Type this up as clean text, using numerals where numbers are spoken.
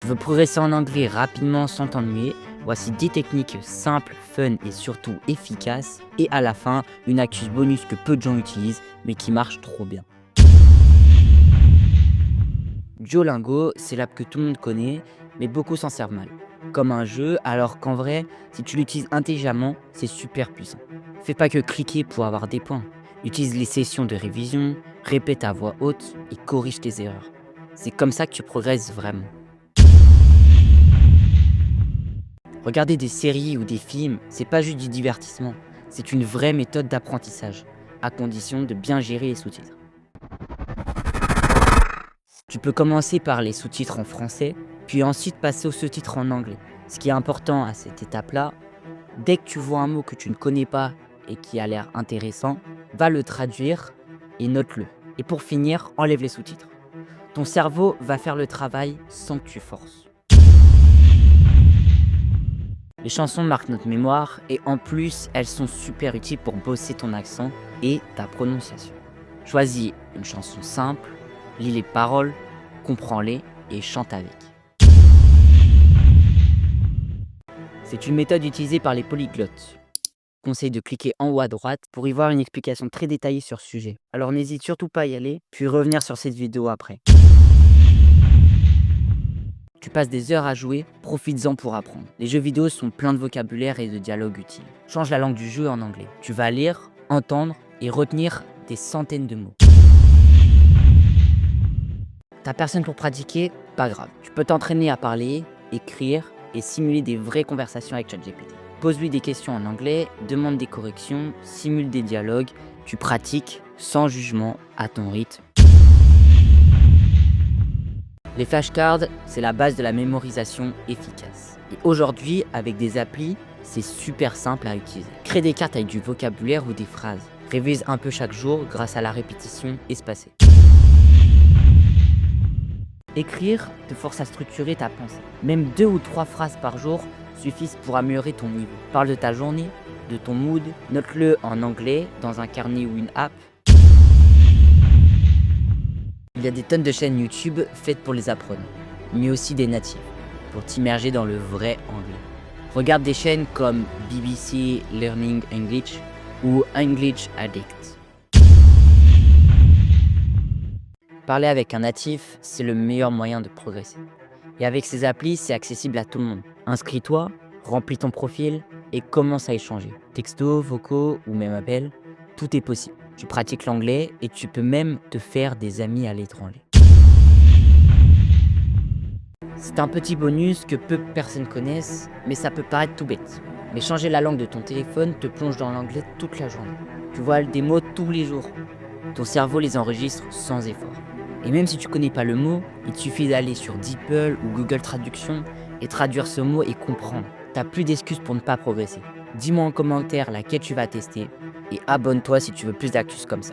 veux progresser en anglais rapidement sans t'ennuyer? Voici 10 techniques simples, fun et surtout efficaces. Et à la fin, une astuce bonus que peu de gens utilisent, mais qui marche trop bien. Duolingo, c'est l'app que tout le monde connaît, mais beaucoup s'en servent mal. Comme un jeu, alors qu'en vrai, si tu l'utilises intelligemment, c'est super puissant. Fais pas que cliquer pour avoir des points. Utilise les sessions de révision, répète à voix haute et corrige tes erreurs. C'est comme ça que tu progresses vraiment. Regarder des séries ou des films, c'est pas juste du divertissement, c'est une vraie méthode d'apprentissage, à condition de bien gérer les sous-titres. Tu peux commencer par les sous-titres en français, puis ensuite passer aux sous-titres en anglais. Ce qui est important à cette étape-là, dès que tu vois un mot que tu ne connais pas et qui a l'air intéressant, va le traduire et note-le. Et pour finir, enlève les sous-titres. Ton cerveau va faire le travail sans que tu forces. Les chansons marquent notre mémoire et en plus, elles sont super utiles pour bosser ton accent et ta prononciation. Choisis une chanson simple, lis les paroles, comprends-les et chante avec. C'est une méthode utilisée par les polyglottes. Conseille de cliquer en haut à droite pour y voir une explication très détaillée sur ce sujet. Alors n'hésite surtout pas à y aller, puis revenir sur cette vidéo après. Tu passes des heures à jouer, profites-en pour apprendre. Les jeux vidéo sont pleins de vocabulaire et de dialogues utiles. Change la langue du jeu en anglais. Tu vas lire, entendre et retenir des centaines de mots. T'as personne pour pratiquer? Pas grave. Tu peux t'entraîner à parler, écrire et simuler des vraies conversations avec ChatGPT. Pose-lui des questions en anglais, demande des corrections, simule des dialogues. Tu pratiques sans jugement, à ton rythme. Les flashcards, c'est la base de la mémorisation efficace. Et aujourd'hui, avec des applis, c'est super simple à utiliser. Crée des cartes avec du vocabulaire ou des phrases. Révise un peu chaque jour grâce à la répétition espacée. Écrire te force à structurer ta pensée. Même 2 ou 3 phrases par jour suffisent pour améliorer ton niveau. Parle de ta journée, de ton mood, note-le en anglais dans un carnet ou une app. Il y a des tonnes de chaînes YouTube faites pour les apprenants, mais aussi des natifs, pour t'immerger dans le vrai anglais. Regarde des chaînes comme BBC Learning English ou English Addict. Parler avec un natif, c'est le meilleur moyen de progresser. Et avec ces applis, c'est accessible à tout le monde. Inscris-toi, remplis ton profil et commence à échanger. Textos, vocaux ou même appels, tout est possible. Tu pratiques l'anglais et tu peux même te faire des amis à l'étranger. C'est un petit bonus que peu de personnes connaissent, mais ça peut paraître tout bête. Mais changer la langue de ton téléphone te plonge dans l'anglais toute la journée. Tu vois des mots tous les jours. Ton cerveau les enregistre sans effort. Et même si tu connais pas le mot, il te suffit d'aller sur DeepL ou Google Traduction et traduire ce mot et comprendre. T'as plus d'excuses pour ne pas progresser. Dis-moi en commentaire laquelle tu vas tester et abonne-toi si tu veux plus d'actus comme ça.